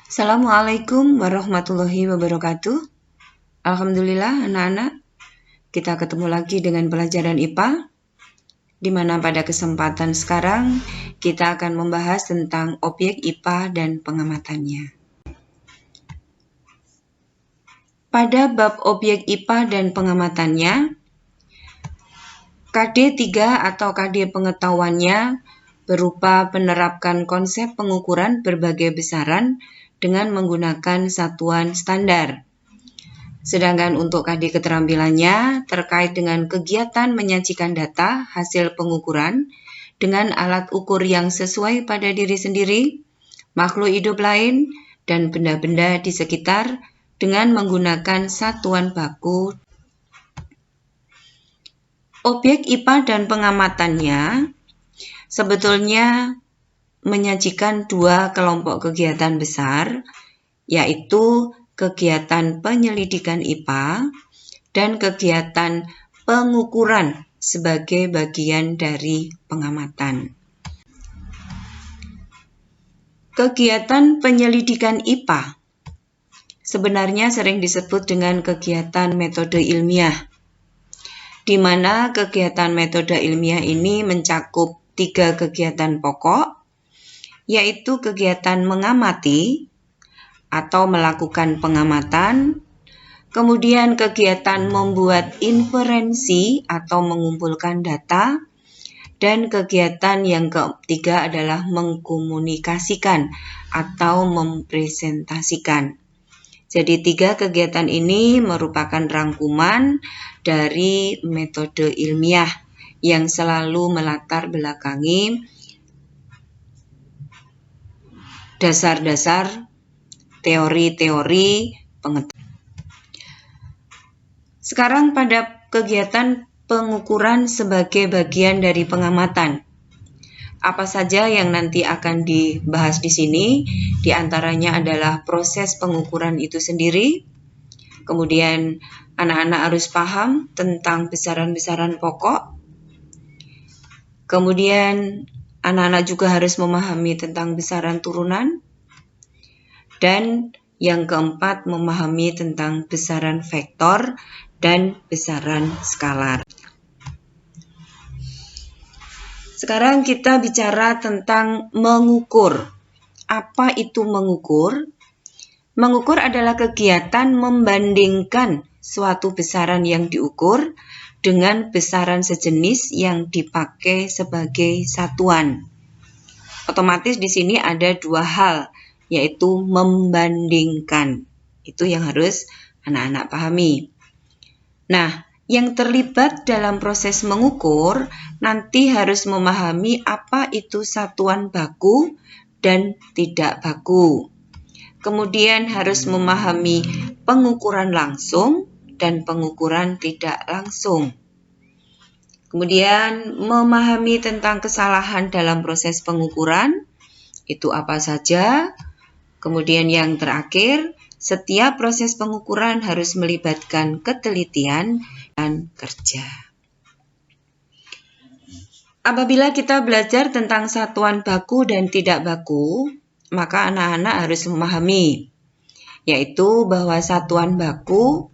Assalamualaikum warahmatullahi wabarakatuh. Alhamdulillah anak-anak, kita ketemu lagi dengan pelajaran IPA, di mana pada kesempatan sekarang kita akan membahas tentang objek IPA dan pengamatannya. Pada bab objek IPA dan pengamatannya, KD 3 atau KD pengetahuannya berupa menerapkan konsep pengukuran berbagai besaran dengan menggunakan satuan standar. Sedangkan untuk KD keterampilannya terkait dengan kegiatan menyajikan data hasil pengukuran dengan alat ukur yang sesuai pada diri sendiri, makhluk hidup lain, dan benda-benda di sekitar dengan menggunakan satuan baku. Objek IPA dan pengamatannya sebetulnya menyajikan dua kelompok kegiatan besar, yaitu kegiatan penyelidikan IPA dan kegiatan pengukuran sebagai bagian dari pengamatan. Kegiatan penyelidikan IPA sebenarnya sering disebut dengan kegiatan metode ilmiah, di mana kegiatan metode ilmiah ini mencakup 3 kegiatan pokok, yaitu kegiatan mengamati atau melakukan pengamatan, kemudian kegiatan membuat inferensi atau mengumpulkan data, dan kegiatan yang ketiga adalah mengkomunikasikan atau mempresentasikan. Jadi 3 kegiatan ini merupakan rangkuman dari metode ilmiah yang selalu melatar belakangi dasar-dasar teori-teori pengetahuan. Sekarang pada kegiatan pengukuran sebagai bagian dari pengamatan. Apa saja yang nanti akan dibahas di sini? Di antaranya adalah proses pengukuran itu sendiri. Kemudian anak-anak harus paham tentang besaran-besaran pokok. Kemudian anak-anak juga harus memahami tentang besaran turunan. Dan yang keempat, memahami tentang besaran vektor dan besaran skalar. Sekarang kita bicara tentang mengukur. Apa itu mengukur? Mengukur adalah kegiatan membandingkan suatu besaran yang diukur dengan besaran sejenis yang dipakai sebagai satuan. Otomatis di sini ada 2 hal, yaitu membandingkan. Itu yang harus anak-anak pahami. Nah, yang terlibat dalam proses mengukur nanti harus memahami apa itu satuan baku dan tidak baku. Kemudian harus memahami pengukuran langsung dan pengukuran tidak langsung. Kemudian memahami tentang kesalahan dalam proses pengukuran, itu apa saja. Kemudian yang terakhir, setiap proses pengukuran harus melibatkan ketelitian dan kerja. Apabila kita belajar tentang satuan baku dan tidak baku, maka anak-anak harus memahami, yaitu bahwa satuan baku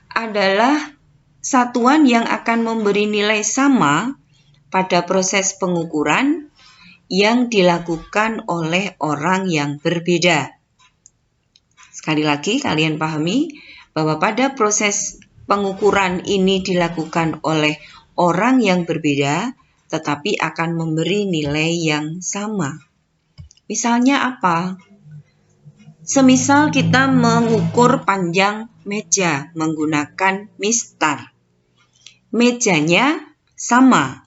adalah satuan yang akan memberi nilai sama pada proses pengukuran yang dilakukan oleh orang yang berbeda. Sekali lagi, kalian pahami bahwa pada proses pengukuran ini dilakukan oleh orang yang berbeda, tetapi akan memberi nilai yang sama. Misalnya apa? Semisal kita mengukur panjang meja menggunakan mistar. Mejanya sama.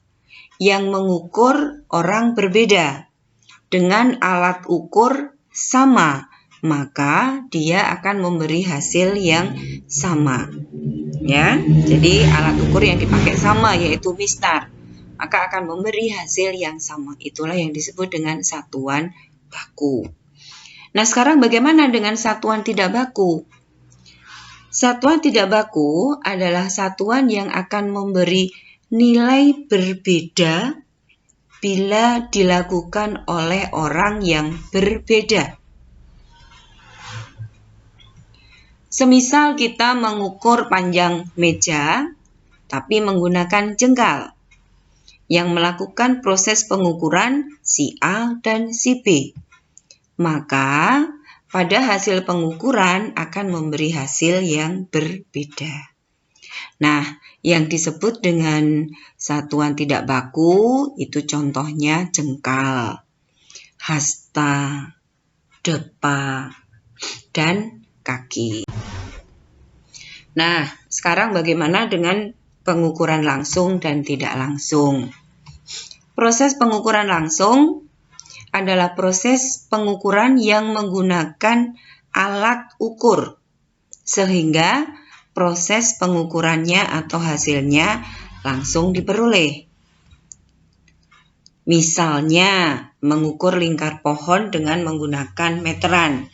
Yang mengukur orang berbeda. Dengan alat ukur sama, maka dia akan memberi hasil yang sama. Ya, jadi alat ukur yang dipakai sama, yaitu mistar, maka akan memberi hasil yang sama. Itulah yang disebut dengan satuan baku. Nah, sekarang bagaimana dengan satuan tidak baku? Satuan tidak baku adalah satuan yang akan memberi nilai berbeda bila dilakukan oleh orang yang berbeda. Semisal kita mengukur panjang meja, tapi menggunakan jengkal, yang melakukan proses pengukuran si A dan si B. Maka pada hasil pengukuran akan memberi hasil yang berbeda. Nah, yang disebut dengan satuan tidak baku itu contohnya jengkal, hasta, depa, dan kaki. Nah, sekarang bagaimana dengan pengukuran langsung dan tidak langsung? Proses pengukuran langsung adalah proses pengukuran yang menggunakan alat ukur, sehingga proses pengukurannya atau hasilnya langsung diperoleh. Misalnya, mengukur lingkar pohon dengan menggunakan meteran.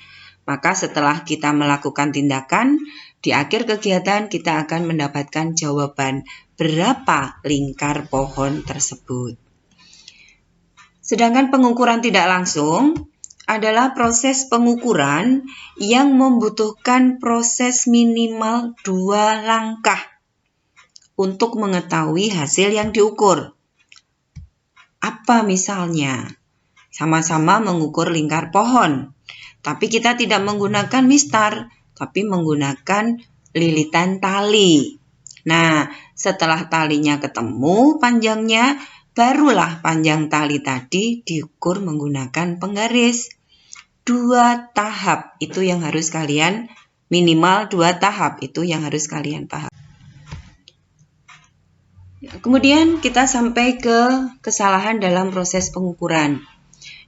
Maka setelah kita melakukan tindakan, di akhir kegiatan kita akan mendapatkan jawaban berapa lingkar pohon tersebut. Sedangkan pengukuran tidak langsung adalah proses pengukuran yang membutuhkan proses minimal 2 langkah untuk mengetahui hasil yang diukur. Apa misalnya? Sama-sama mengukur lingkar pohon, tapi kita tidak menggunakan mistar, tapi menggunakan lilitan tali. Nah, setelah talinya ketemu panjangnya, barulah panjang tali tadi diukur menggunakan penggaris. 2 tahap itu yang harus kalian, minimal 2 tahap itu yang harus kalian paham. Kemudian kita sampai ke kesalahan dalam proses pengukuran.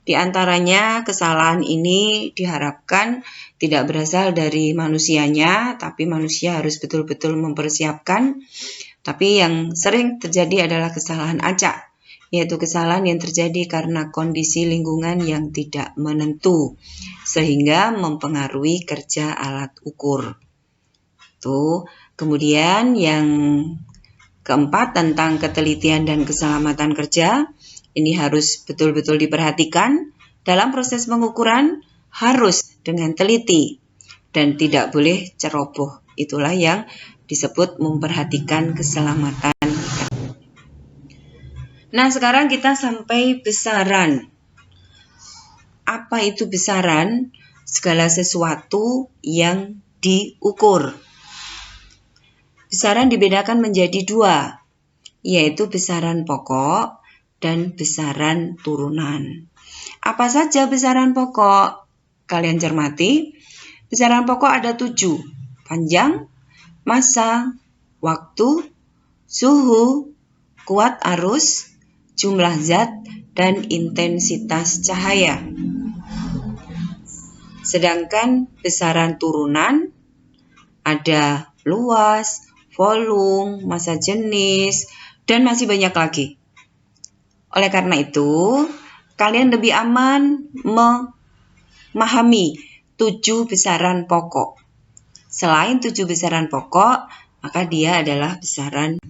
Di antaranya kesalahan ini diharapkan tidak berasal dari manusianya, tapi manusia harus betul-betul mempersiapkan. Tapi yang sering terjadi adalah kesalahan acak, yaitu kesalahan yang terjadi karena kondisi lingkungan yang tidak menentu, sehingga mempengaruhi kerja alat ukur. Kemudian yang keempat tentang ketelitian dan keselamatan kerja, ini harus betul-betul diperhatikan. Dalam proses pengukuran harus dengan teliti dan tidak boleh ceroboh. Itulah yang disebut memperhatikan keselamatan. Nah, sekarang kita sampai besaran. Apa itu besaran? Segala sesuatu yang diukur. Besaran dibedakan menjadi 2, yaitu besaran pokok dan besaran turunan. Apa saja besaran pokok? Kalian cermati. Besaran pokok ada 7. Panjang, massa, waktu, suhu, kuat arus, jumlah zat, dan intensitas cahaya. Sedangkan besaran turunan ada luas, volume, massa jenis, dan masih banyak lagi. Oleh karena itu, kalian lebih aman memahami 7 besaran pokok. Selain 7 besaran pokok, maka dia adalah besaran.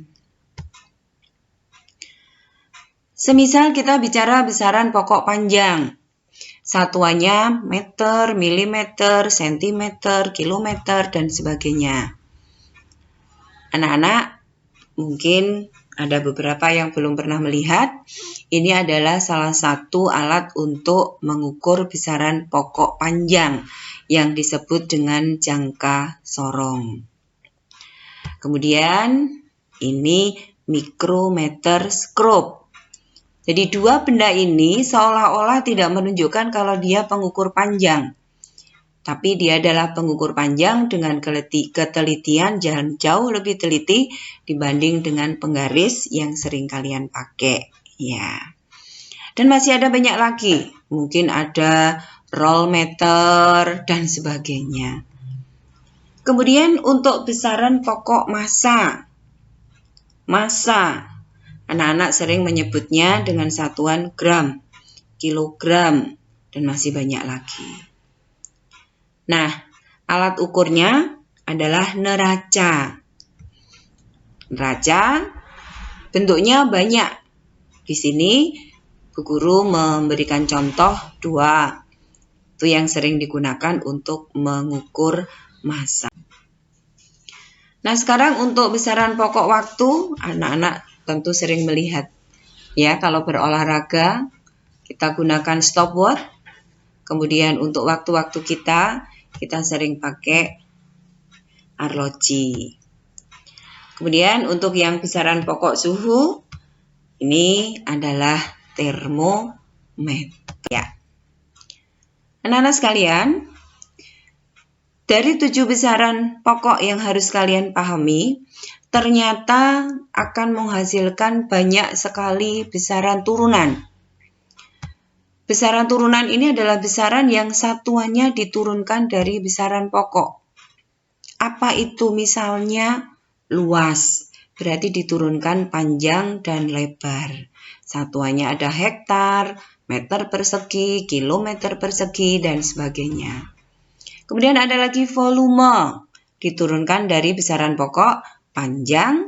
Semisal kita bicara besaran pokok panjang, satuannya meter, milimeter, sentimeter, kilometer, dan sebagainya. Anak-anak mungkin ada beberapa yang belum pernah melihat. Ini adalah salah satu alat untuk mengukur besaran pokok panjang yang disebut dengan jangka sorong. Kemudian ini mikrometer scope. Jadi 2 benda ini seolah-olah tidak menunjukkan kalau dia pengukur panjang. Tapi dia adalah pengukur panjang dengan ketelitian jauh lebih teliti dibanding dengan penggaris yang sering kalian pakai. Ya. Dan masih ada banyak lagi. Mungkin ada roll meter dan sebagainya. Kemudian untuk besaran pokok massa. Anak-anak sering menyebutnya dengan satuan gram, kilogram, dan masih banyak lagi. Nah, alat ukurnya adalah neraca. Neraca bentuknya banyak. Di sini Bu Guru memberikan contoh 2. Itu yang sering digunakan untuk mengukur massa. Nah, sekarang untuk besaran pokok waktu, anak-anak tentu sering melihat. Ya, kalau berolahraga, kita gunakan stopwatch. Kemudian untuk waktu-waktu kita sering pakai arloji. Kemudian untuk yang besaran pokok suhu, ini adalah termometer. Ya. Anak-anak sekalian, dari 7 besaran pokok yang harus kalian pahami, ternyata akan menghasilkan banyak sekali besaran turunan. Besaran turunan ini adalah besaran yang satuannya diturunkan dari besaran pokok. Apa itu? Misalnya luas, berarti diturunkan panjang dan lebar. Satuannya ada hektar, meter persegi, kilometer persegi, dan sebagainya. Kemudian ada lagi volume, diturunkan dari besaran pokok panjang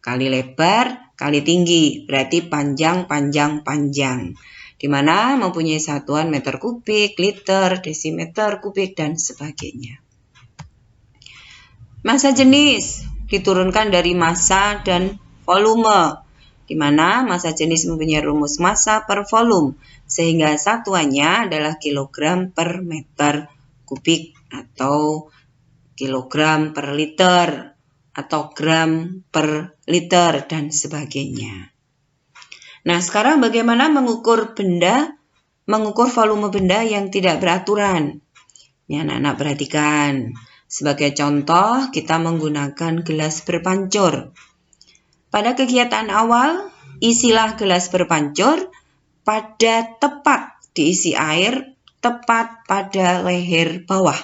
kali lebar kali tinggi, berarti panjang, panjang, panjang. Di mana mempunyai satuan meter kubik, liter, desimeter kubik, dan sebagainya. Massa jenis diturunkan dari massa dan volume, di mana massa jenis mempunyai rumus massa per volume, sehingga satuannya adalah kilogram per meter kubik atau kilogram per liter atau gram per liter dan sebagainya. Nah, sekarang bagaimana mengukur volume benda yang tidak beraturan? Ini anak-anak perhatikan. Sebagai contoh, kita menggunakan gelas berpancur. Pada kegiatan awal, isilah gelas berpancur pada tepat diisi air, tepat pada leher bawah.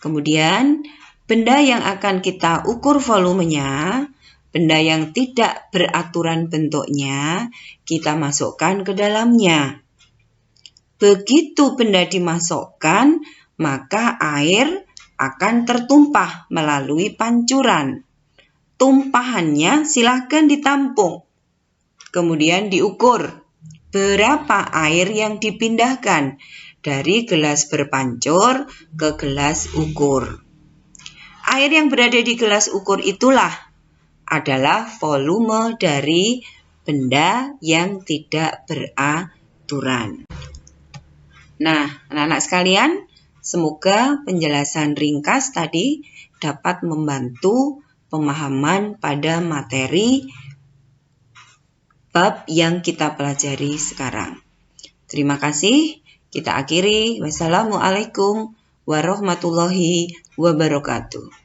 Kemudian, benda yang akan kita ukur volumenya, benda yang tidak beraturan bentuknya, kita masukkan ke dalamnya. Begitu benda dimasukkan, maka air akan tertumpah melalui pancuran. Tumpahannya silahkan ditampung. Kemudian diukur berapa air yang dipindahkan dari gelas berpancur ke gelas ukur. Air yang berada di gelas ukur itulah adalah volume dari benda yang tidak beraturan. Nah, anak-anak sekalian, semoga penjelasan ringkas tadi dapat membantu pemahaman pada materi bab yang kita pelajari sekarang. Terima kasih. Kita akhiri. Wassalamualaikum warahmatullahi wabarakatuh.